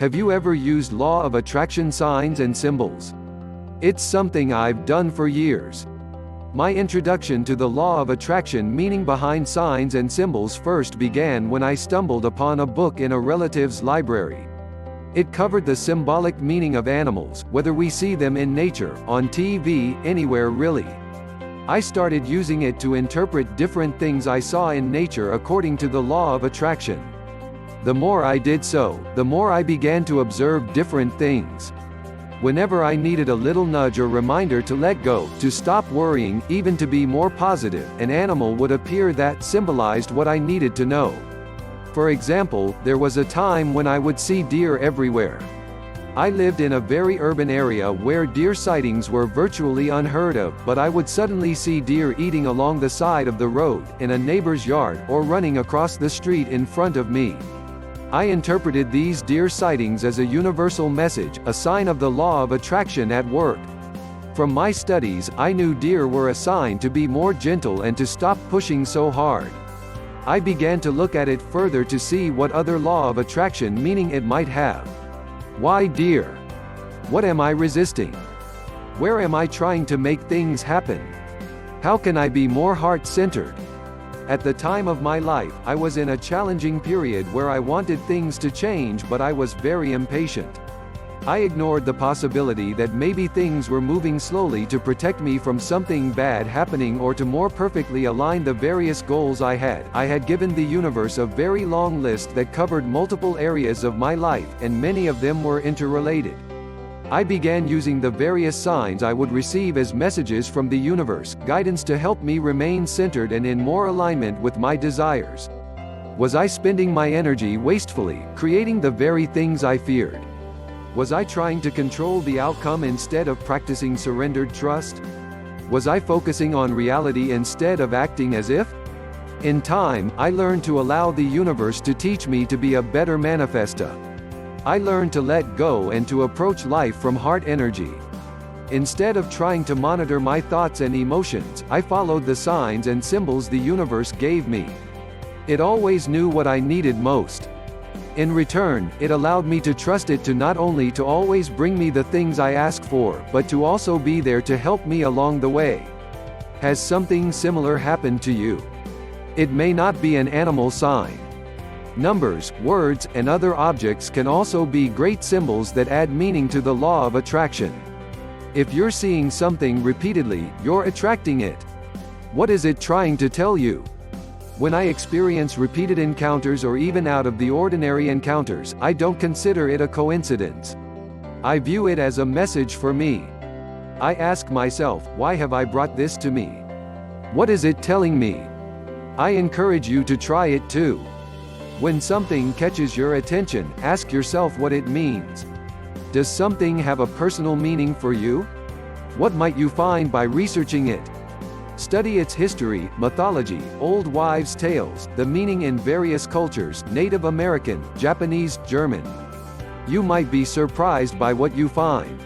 Have you ever used law of attraction signs and symbols? It's something I've done for years. My introduction to the law of attraction meaning behind signs and symbols first began when I stumbled upon a book in a relative's library. It covered the symbolic meaning of animals, whether we see them in nature, on TV, anywhere really. I started using it to interpret different things I saw in nature according to the law of attraction. The more I did so, the more I began to observe different things. Whenever I needed a little nudge or reminder to let go, to stop worrying, even to be more positive, an animal would appear that symbolized what I needed to know. For example, there was a time when I would see deer everywhere. I lived in a very urban area where deer sightings were virtually unheard of, but I would suddenly see deer eating along the side of the road, in a neighbor's yard, or running across the street in front of me. I interpreted these deer sightings as a universal message, a sign of the law of attraction at work. From my studies, I knew deer were a sign to be more gentle and to stop pushing so hard. I began to look at it further to see what other law of attraction meaning it might have. Why deer? What am I resisting? Where am I trying to make things happen? How can I be more heart-centered? At the time of my life, I was in a challenging period where I wanted things to change, but I was very impatient. I ignored the possibility that maybe things were moving slowly to protect me from something bad happening or to more perfectly align the various goals I had. I had given the universe a very long list that covered multiple areas of my life, and many of them were interrelated. I began using the various signs I would receive as messages from the universe, guidance to help me remain centered and in more alignment with my desires. Was I spending my energy wastefully, creating the very things I feared? Was I trying to control the outcome instead of practicing surrendered trust? Was I focusing on reality instead of acting as if? In time, I learned to allow the universe to teach me to be a better manifester. I learned to let go and to approach life from heart energy. Instead of trying to monitor my thoughts and emotions, I followed the signs and symbols the universe gave me. It always knew what I needed most. In return, it allowed me to trust it to not only to always bring me the things I ask for, but to also be there to help me along the way. Has something similar happened to you? It may not be an animal sign. Numbers, words, and other objects can also be great symbols that add meaning to the law of attraction. If you're seeing something repeatedly, you're attracting it. What is it trying to tell you? When I experience repeated encounters or even out of the ordinary encounters, I don't consider it a coincidence. I view it as a message for me. I ask myself, why have I brought this to me? What is it telling me? I encourage you to try it too. When something catches your attention, ask yourself what it means. Does something have a personal meaning for you? What might you find by researching it? Study its history, mythology, old wives' tales, the meaning in various cultures, Native American, Japanese, German. You might be surprised by what you find.